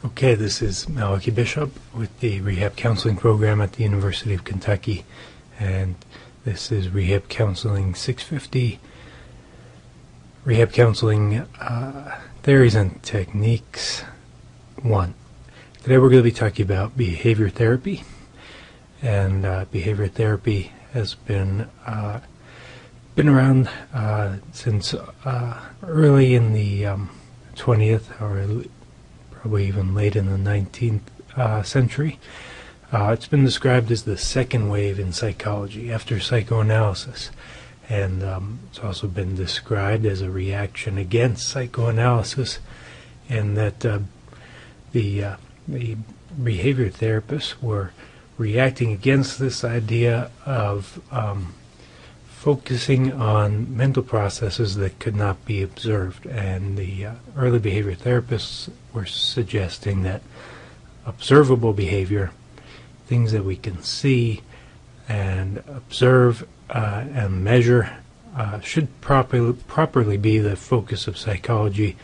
Okay, this is Malachi Bishop with the Rehab Counseling Program at the University of Kentucky, and this is Rehab Counseling 650, Rehab Counseling Theories and Techniques 1. Today we're going to be talking about behavior therapy, and behavior therapy has been around since early in the 20th, or probably even late in the 19th century. It's been described as the second wave in psychology after psychoanalysis, and it's also been described as a reaction against psychoanalysis, and that the behavior therapists were reacting against this idea of focusing on mental processes that could not be observed. And the early behavior therapists were suggesting that observable behavior, things that we can see and observe and measure, should properly be the focus of psychology,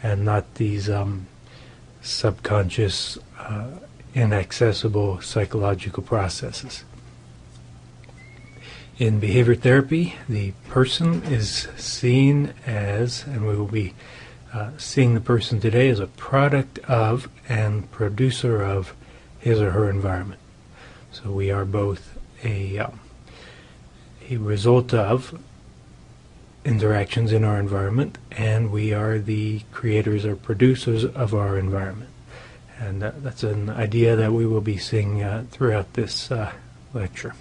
and not these subconscious, inaccessible psychological processes. In behavior therapy, the person is seen as, and we will be seeing the person today as, a product of and producer of his or her environment. So we are both a result of interactions in our environment, and we are the creators or producers of our environment. And that's an idea that we will be seeing throughout this lecture.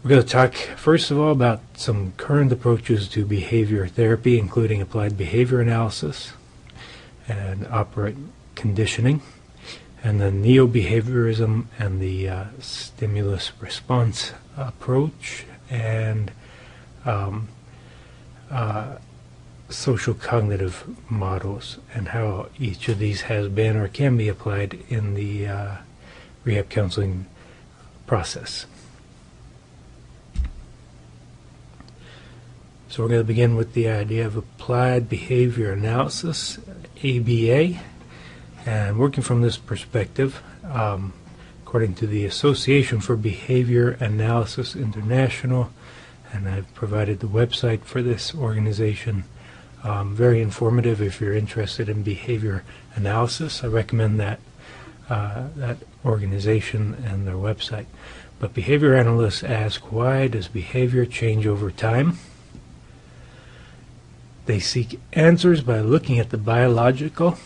We're going to talk, first of all, about some current approaches to behavior therapy, including applied behavior analysis and operant conditioning, and then neo-behaviorism and the stimulus response approach, and social cognitive models, and how each of these has been or can be applied in the rehab counseling process. So we're going to begin with the idea of applied behavior analysis, ABA, and working from this perspective, according to the Association for Behavior Analysis International, and I've provided the website for this organization. Very informative if you're interested in behavior analysis. I recommend that organization and their website. But behavior analysts ask, why does behavior change over time? They seek answers by looking at the biological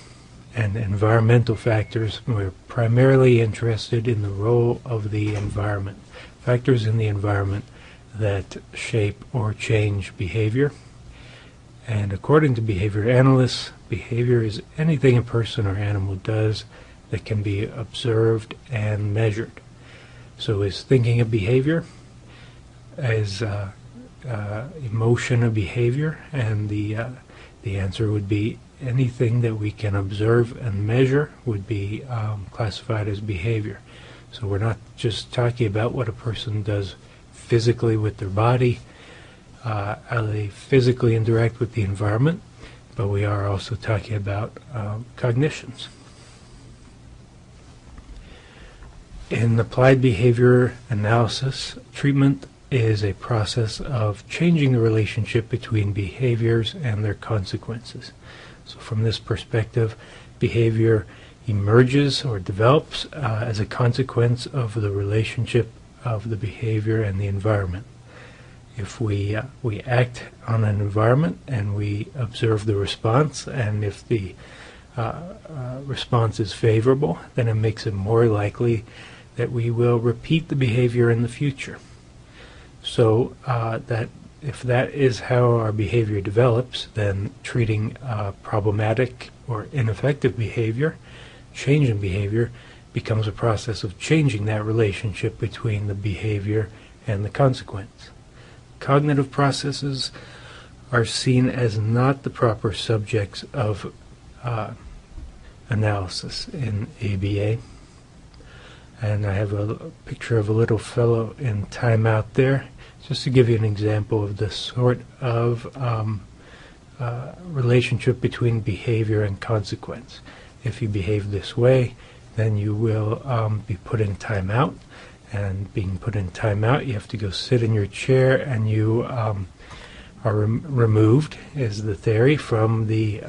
and environmental factors. We're primarily interested in the role of the environment, factors in the environment that shape or change behavior. And according to behavior analysts, behavior is anything a person or animal does that can be observed and measured. So is thinking a behavior? Is emotion a behavior? And the answer would be anything that we can observe and measure would be classified as behavior. So we're not just talking about what a person does physically with their body, how they physically interact with the environment, but we are also talking about cognitions. In applied behavior analysis, treatment is a process of changing the relationship between behaviors and their consequences. So from this perspective, behavior emerges or develops as a consequence of the relationship of the behavior and the environment. If we act on an environment and we observe the response, and if the response is favorable, then it makes it more likely that we will repeat the behavior in the future. So that if that is how our behavior develops, then treating problematic or ineffective behavior, change in behavior, becomes a process of changing that relationship between the behavior and the consequence. Cognitive processes are seen as not the proper subjects of analysis in ABA. And I have a picture of a little fellow in timeout there, just to give you an example of the sort of relationship between behavior and consequence. if you behave this way, then you will be put in timeout. And being put in timeout, you have to go sit in your chair, and you are removed, is the theory, from the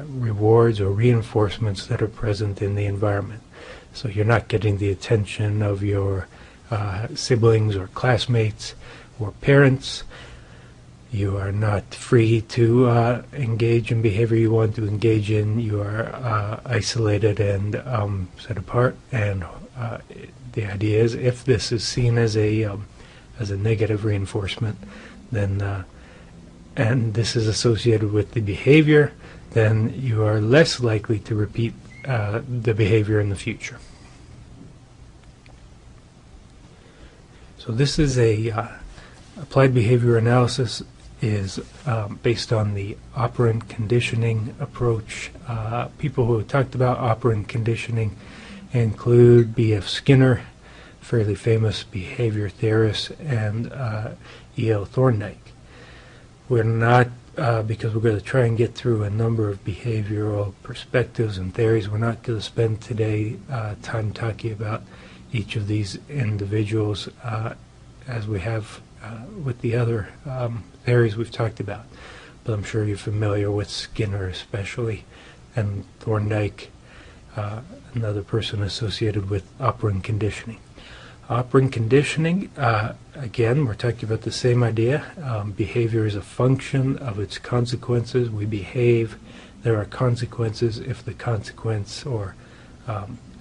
rewards or reinforcements that are present in the environment. So you're not getting the attention of your siblings or classmates or parents. You are not free to engage in behavior you want to engage in. You are isolated and set apart. And the idea is, if this is seen as a negative reinforcement, then and this is associated with the behavior, then you are less likely to repeat the behavior in the future. So this is applied behavior analysis is based on the operant conditioning approach. People who have talked about operant conditioning include B.F. Skinner, fairly famous behavior theorist, and E.L. Thorndike. We're not, because we're going to try and get through a number of behavioral perspectives and theories, we're not going to spend today time talking about each of these individuals as we have with the other theories we've talked about. But I'm sure you're familiar with Skinner especially, and Thorndike, another person associated with operant conditioning. Operant conditioning, again, we're talking about the same idea. Behavior is a function of its consequences. We behave. There are consequences. If the consequence or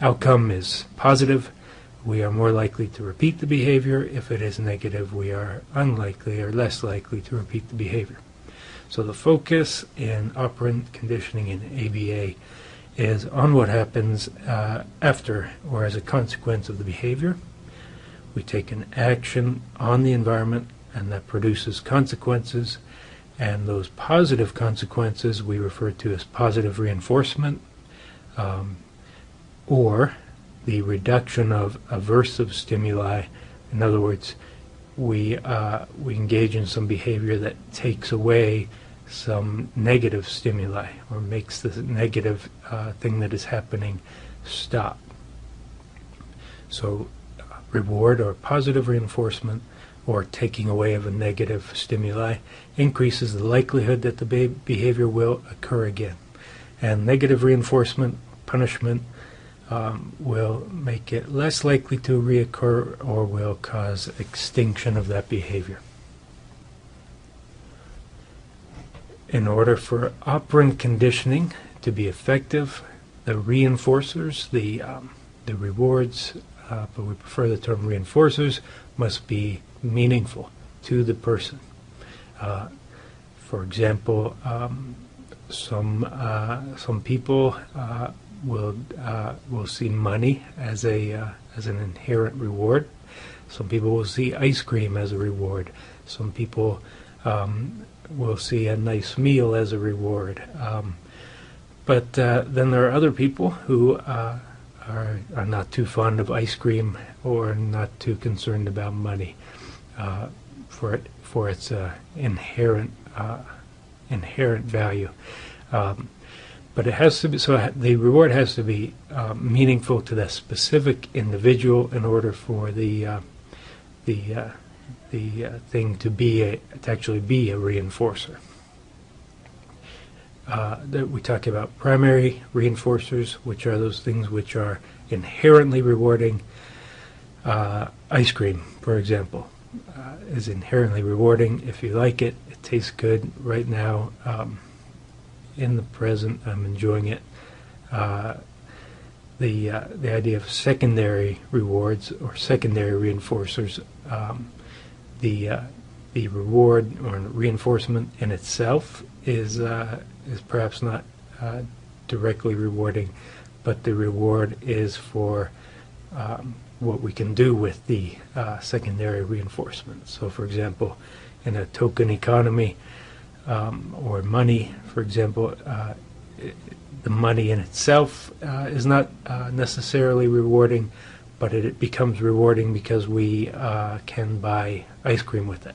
outcome is positive, we are more likely to repeat the behavior. If it is negative, we are unlikely or less likely to repeat the behavior. So the focus in operant conditioning in ABA is on what happens after or as a consequence of the behavior. We take an action on the environment, and that produces consequences, and those positive consequences we refer to as positive reinforcement, or the reduction of aversive stimuli. In other words, we engage in some behavior that takes away some negative stimuli or makes the negative thing that is happening stop. So reward or positive reinforcement or taking away of a negative stimuli increases the likelihood that the behavior will occur again. And negative reinforcement, punishment, will make it less likely to reoccur or will cause extinction of that behavior. In order for operant conditioning to be effective, the reinforcers, the rewards, but we prefer the term reinforcers, must be meaningful to the person. For example, some people will see money as an inherent reward. Some people will see ice cream as a reward. Some people will see a nice meal as a reward. But then there are other people who are not too fond of ice cream or not too concerned about money for its inherent value. But it has to be, so the reward has to be meaningful to that specific individual in order for the thing to actually be a reinforcer. That we talk about primary reinforcers, which are those things which are inherently rewarding. Ice cream, for example, is inherently rewarding. If you like it, it tastes good right now. In the present, I'm enjoying it. The idea of secondary rewards or secondary reinforcers, the reward or reinforcement in itself is perhaps not directly rewarding, but the reward is for what we can do with the secondary reinforcement. So, for example, in a token economy or money, for example, the money in itself is not necessarily rewarding, but it becomes rewarding because we can buy ice cream with it.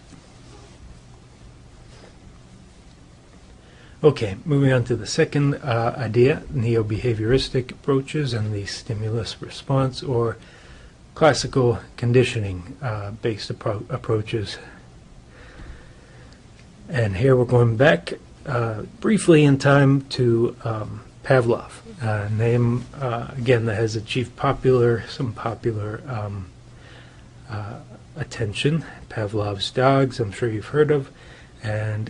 Okay, moving on to the second idea, neo-behavioristic approaches and the stimulus response, or classical conditioning based approaches. And here we're going back briefly in time to Pavlov, name again that has achieved some popular attention. Pavlov's dogs, I'm sure you've heard of, and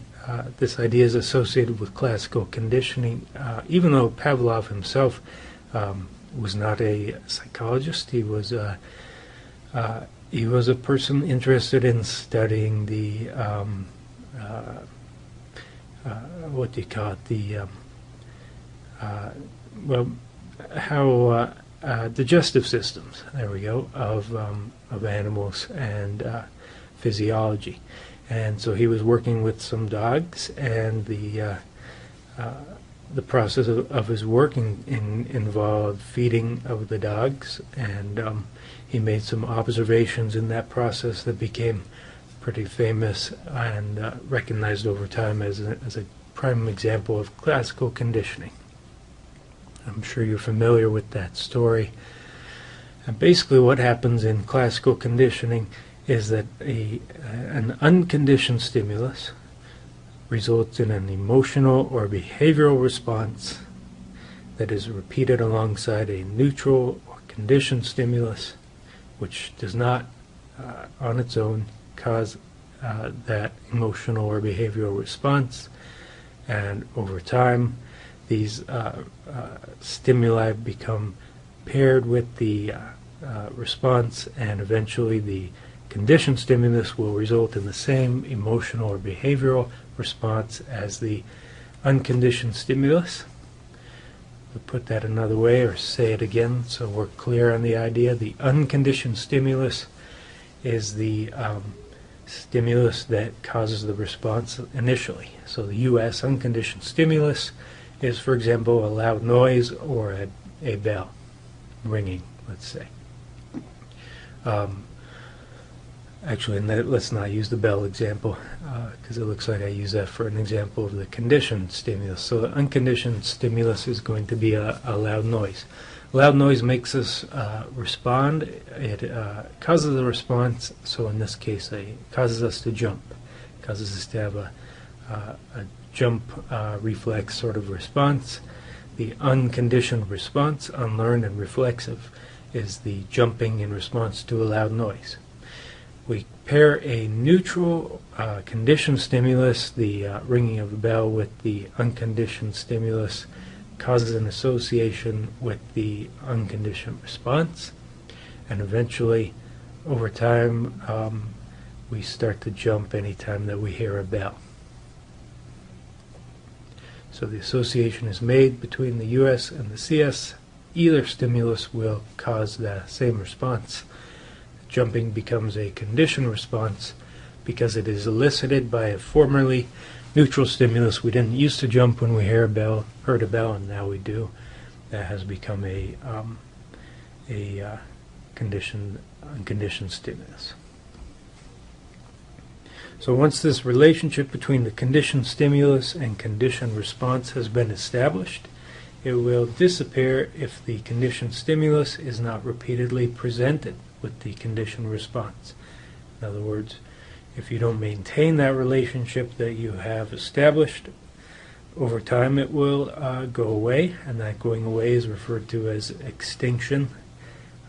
this idea is associated with classical conditioning, even though Pavlov himself was not a psychologist. He was a person interested in studying the what do you call it? How digestive systems. There we go, of animals and physiology. And so he was working with some dogs, and the process of his working involved feeding of the dogs, and he made some observations in that process that became pretty famous and recognized over time as a prime example of classical conditioning. I'm sure you're familiar with that story. And basically what happens in classical conditioning is that an unconditioned stimulus results in an emotional or behavioral response that is repeated alongside a neutral or conditioned stimulus, which does not on its own cause that emotional or behavioral response. And over time, these stimuli become paired with the response, and eventually the conditioned stimulus will result in the same emotional or behavioral response as the unconditioned stimulus. We'll put that another way, or say it again so we're clear on the idea. The unconditioned stimulus is the stimulus that causes the response initially. So the U.S. unconditioned stimulus is, for example, a loud noise or a bell ringing, let's say. Actually, let's not use the bell example, because it looks like I use that for an example of the conditioned stimulus. So the unconditioned stimulus is going to be a loud noise. Loud noise makes us respond. It causes a response. So in this case, it causes us to jump. It causes us to have a jump reflex sort of response. The unconditioned response, unlearned and reflexive, is the jumping in response to a loud noise. We pair a neutral conditioned stimulus, the ringing of a bell, with the unconditioned stimulus, causes an association with the unconditioned response, and eventually, over time, we start to jump anytime that we hear a bell. So the association is made between the US and the CS. Either stimulus will cause the same response. Jumping becomes a conditioned response because it is elicited by a formerly neutral stimulus. We didn't used to jump when we heard a bell, and now we do. That has become a unconditioned stimulus. So once this relationship between the conditioned stimulus and conditioned response has been established, it will disappear if the conditioned stimulus is not repeatedly presented with the conditioned response. In other words, if you don't maintain that relationship that you have established, over time it will go away, and that going away is referred to as extinction.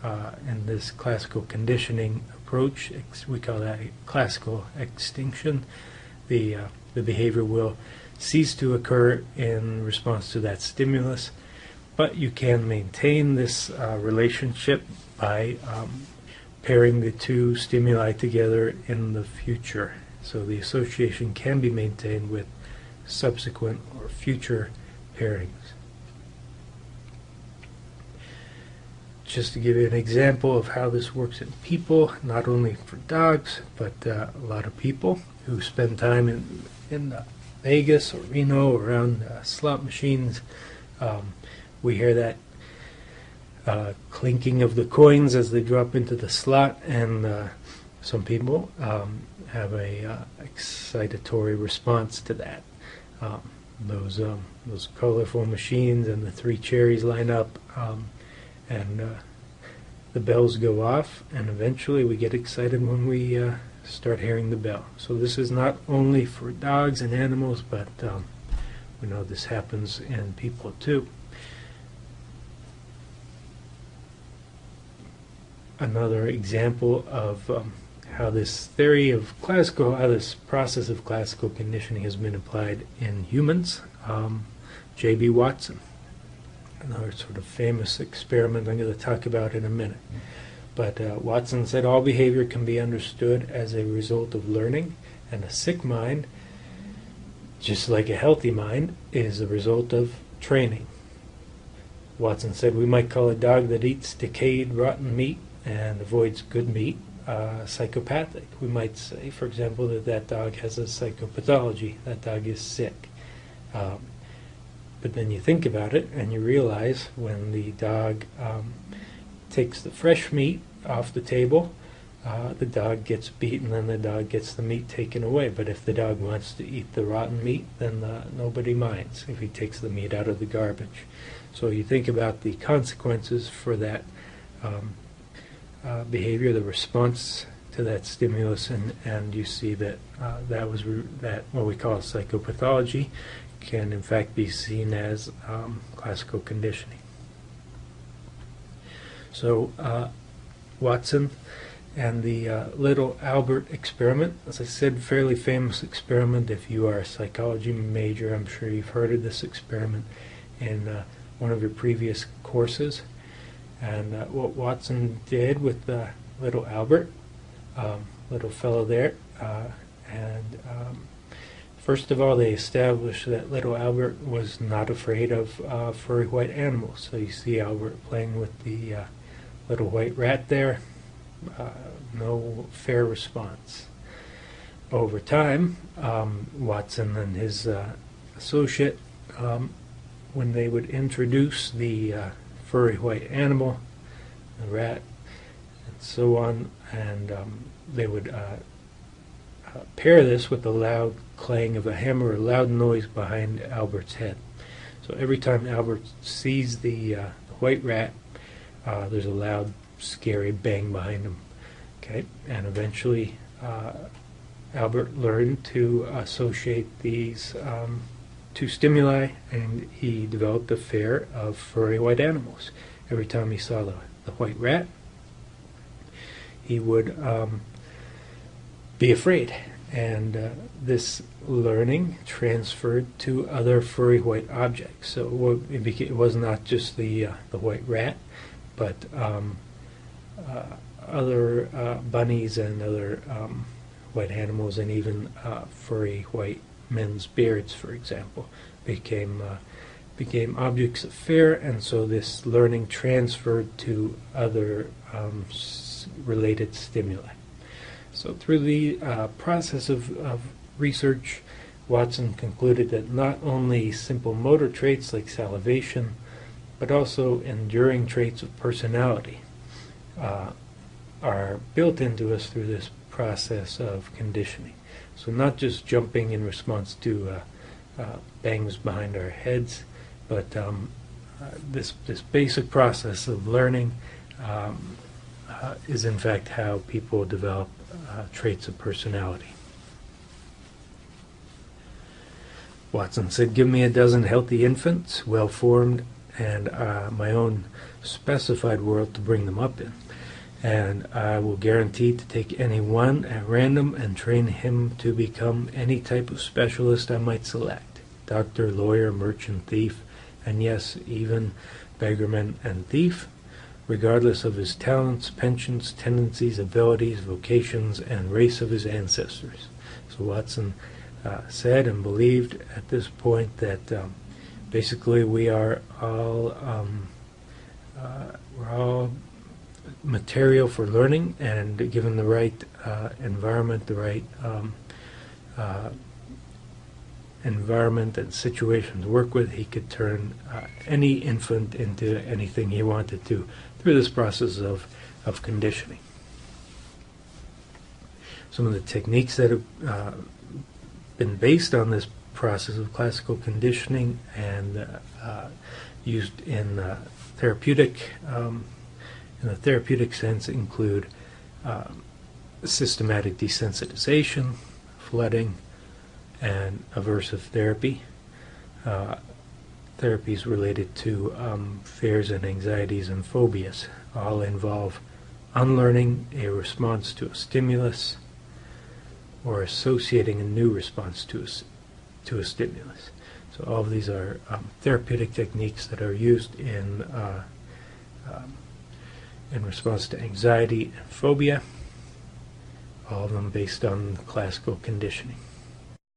In this classical conditioning approach, we call that a classical extinction. The behavior will cease to occur in response to that stimulus, but you can maintain this relationship by pairing the two stimuli together in the future. So the association can be maintained with subsequent or future pairings. Just to give you an example of how this works in people, not only for dogs, but a lot of people who spend time in Vegas or Reno around slot machines, we hear that clinking of the coins as they drop into the slot, and some people have a excitatory response to that. those colorful machines and the three cherries line up, and the bells go off, and eventually we get excited when we start hearing the bell. So this is not only for dogs and animals, but we know this happens in people too. Another example of how this process of classical conditioning has been applied in humans, J.B. Watson. Another sort of famous experiment I'm going to talk about in a minute. But Watson said all behavior can be understood as a result of learning, and a sick mind, just like a healthy mind, is a result of training. Watson said we might call a dog that eats decayed, rotten meat and avoids good meat psychopathic. We might say, for example, that dog has a psychopathology. That dog is sick. But then you think about it and you realize when the dog takes the fresh meat off the table, the dog gets beaten and the dog gets the meat taken away. But if the dog wants to eat the rotten meat, then nobody minds if he takes the meat out of the garbage. So you think about the consequences for that behavior, the response to that stimulus, and you see that that what we call psychopathology can in fact be seen as classical conditioning. So Watson and the little Albert experiment, as I said, fairly famous experiment. If you are a psychology major, I'm sure you've heard of this experiment in one of your previous courses. And what Watson did with the little Albert, little fellow there, first of all, they established that little Albert was not afraid of furry white animals. So you see Albert playing with the little white rat there. No fair response. Over time, Watson and his associate, when they would introduce the furry white animal, the rat, and so on, and they would pair this with the loud clang of a hammer, or loud noise behind Albert's head. So every time Albert sees the white rat, there's a loud, scary bang behind him. Okay, and eventually Albert learned to associate these two stimuli, and he developed a fear of furry white animals. Every time he saw the white rat, he would be afraid, and this learning transferred to other furry white objects. So it was not just the white rat, but other bunnies and other white animals, and even furry white men's beards, for example, became objects of fear, and so this learning transferred to other related stimuli. So through the process of research, Watson concluded that not only simple motor traits like salivation, but also enduring traits of personality are built into us through this process of conditioning. So not just jumping in response to bangs behind our heads, but this basic process of learning is in fact how people develop traits of personality. Watson said, "Give me a dozen healthy infants, well-formed, and my own specified world to bring them up in, and I will guarantee to take any one at random and train him to become any type of specialist I might select: doctor, lawyer, merchant, thief, and yes, even beggarman and thief, regardless of his talents, pensions, tendencies, abilities, vocations, and race of his ancestors." So Watson said and believed at this point that basically we are all we're all material for learning, and given the right environment, the right environment and situation to work with, he could turn any infant into anything he wanted to through this process of conditioning. Some of the techniques that have been based on this process of classical conditioning, and used in the therapeutic sense include systematic desensitization, flooding, and aversive therapy. Therapies related to fears and anxieties and phobias all involve unlearning a response to a stimulus or associating a new response to a stimulus. So all of these are therapeutic techniques that are used in response to anxiety and phobia, all of them based on classical conditioning.